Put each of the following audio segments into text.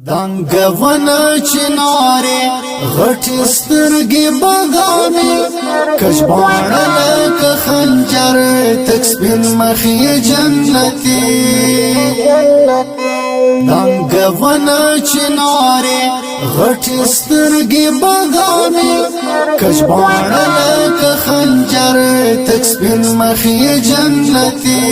دنګونه چناره غټي سترګې بادامي کشباڼه لکه خنجر تک سپین مخې جنتي دنګونه چناره غټي سترګې بادامي کشباڼه لکه خنجر تک سپین مخې جنتي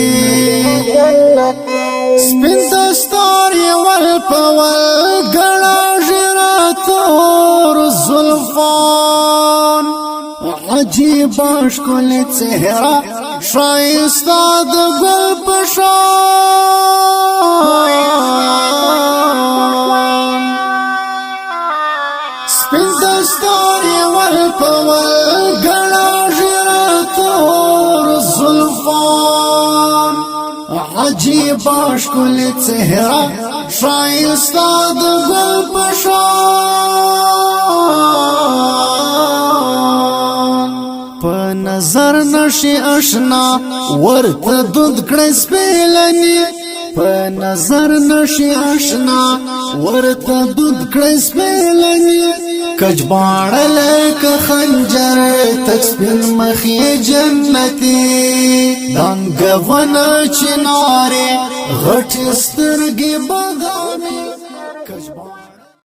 سپین دستار ول پول گڑا جرات اور زلفان عجیب اشکل چهرہ شایستا د گل پشان سپین دستار ول پول گڑا جرات اور زلفان عجیب اشکل چهرہ شایستا د گل پشان په نظر نشي آشنا ورته دود کړه سپیلنی په نظر نشي آشنا ورته دود کړه سپیلنی کجباڼه لکه خنجر تک سپین مخې جنتي دنګونه چناره غټي سترګې بادامي